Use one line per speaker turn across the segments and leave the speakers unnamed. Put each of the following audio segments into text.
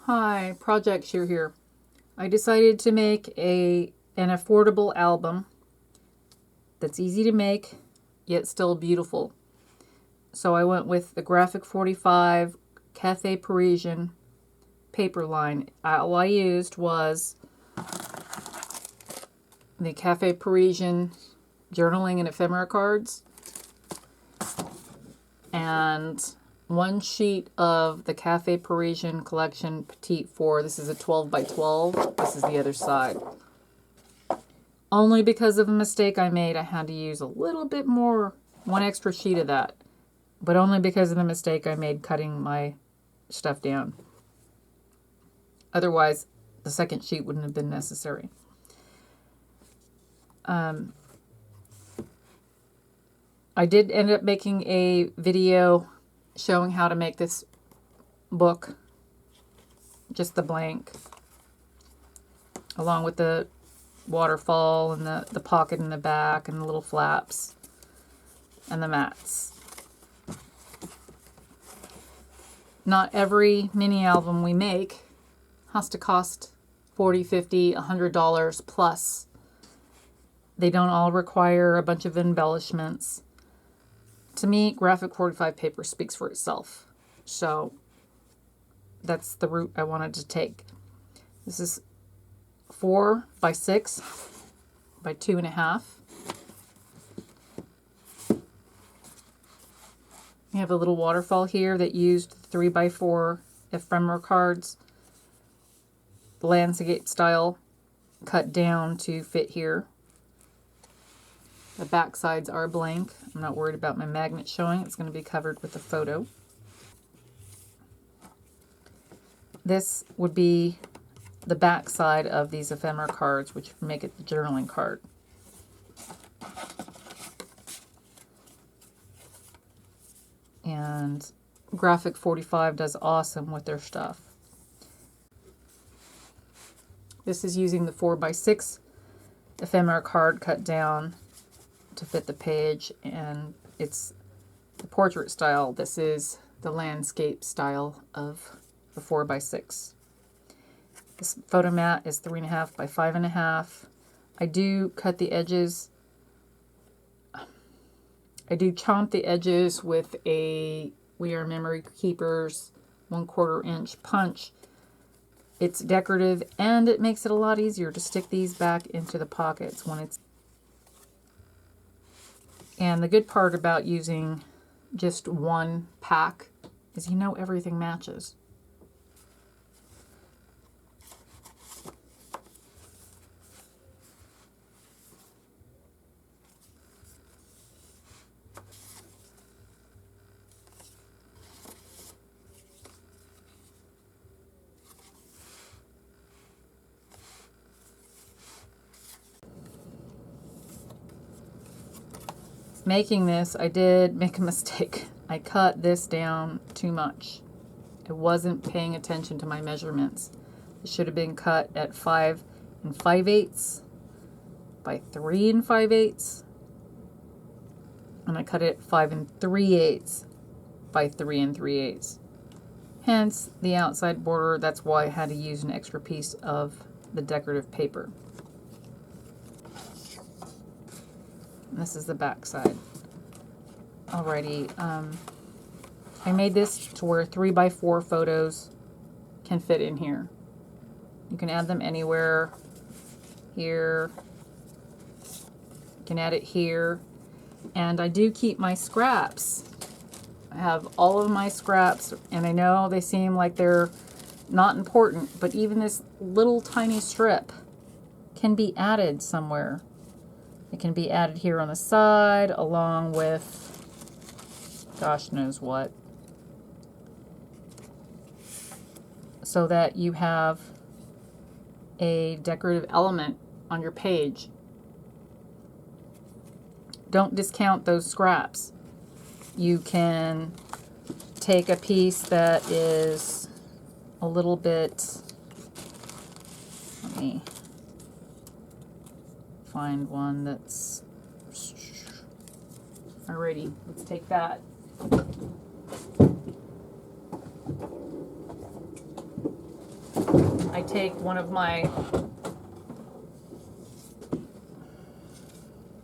Hi, Project Shear here. I decided to make an affordable album that's easy to make, yet still beautiful. So I went with the Graphic 45 Cafe Parisian paper line. All I used was the Cafe Parisian journaling and ephemera cards and one sheet of the Cafe Parisian collection Petite 4. This is a 12 by 12. This is the other side. Only because of a mistake I made, I had to use a little bit more, one extra sheet of that. But only because of the mistake I made cutting my stuff down. Otherwise, the second sheet wouldn't have been necessary. I did end up making a video showing how to make this book, just the blank, along with the waterfall and the pocket in the back and the little flaps and the mats. Not every mini album we make has to cost $40, $50, $100 plus. They don't all require a bunch of embellishments. To me, Graphic 45 paper speaks for itself. So that's the route I wanted to take. This is 4 by 6 by 2.5. We have a little waterfall here that used 3 by 4 ephemera cards, landscape style, cut down to fit here. The back sides are blank. I'm not worried about my magnet showing. It's going to be covered with a photo. This would be the back side of these ephemera cards, which make it the journaling card. And Graphic 45 does awesome with their stuff. This is using the 4 by 6 ephemera card cut down to fit the page, and it's the portrait style. This is the landscape style of the 4 by 6. This photo mat is 3.5 by 5.5. I do cut the edges. I do chomp the edges with a We Are Memory Keepers 1/4 inch punch. It's decorative and it makes it a lot easier to stick these back into the pockets when it's. And the good part about using just one pack is everything matches. Making this, I did make a mistake. I cut this down too much. I wasn't paying attention to my measurements. It should have been cut at 5 5/8 by 3 5/8. And I cut it 5 3/8 by 3 3/8. Hence the outside border. That's why I had to use an extra piece of the decorative paper. And this is the back side. Alrighty, I made this to where 3 by 4 photos can fit in here. You can add them anywhere. Here. You can add it here. And I do keep my scraps. I have all of my scraps, and I know they seem like they're not important, but even this little tiny strip can be added somewhere. It can be added here on the side, along with gosh knows what, so that you have a decorative element on your page. Don't discount those scraps. You can take a piece that is a little bit, let me find one that's, alrighty, let's take that. I take one of my,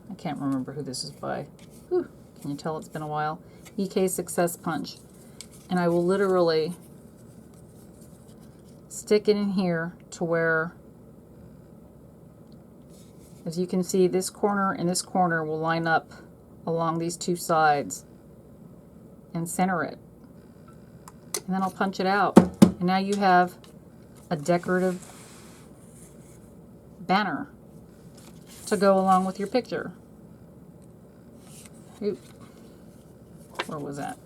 I can't remember who this is by. Whew, can you tell it's been a while? EK Success Punch. And I will literally stick it in here to where, as you can see, this corner and this corner will line up along these two sides and center it. And then I'll punch it out. And now you have a decorative banner to go along with your picture. Oop. Where was that?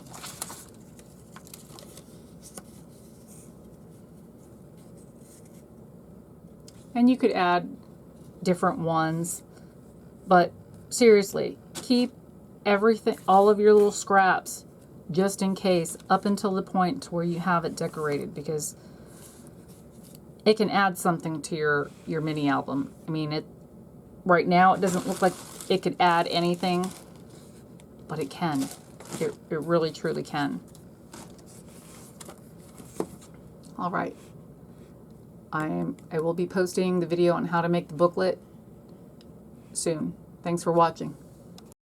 And you could add different ones, but seriously, keep everything, all of your little scraps, just in case, up until the point where you have it decorated, because it can add something to your mini album. I mean, it right now it doesn't look like it could add anything, but it can. It really truly can. All right. I will be posting the video on how to make the booklet soon. Thanks for watching.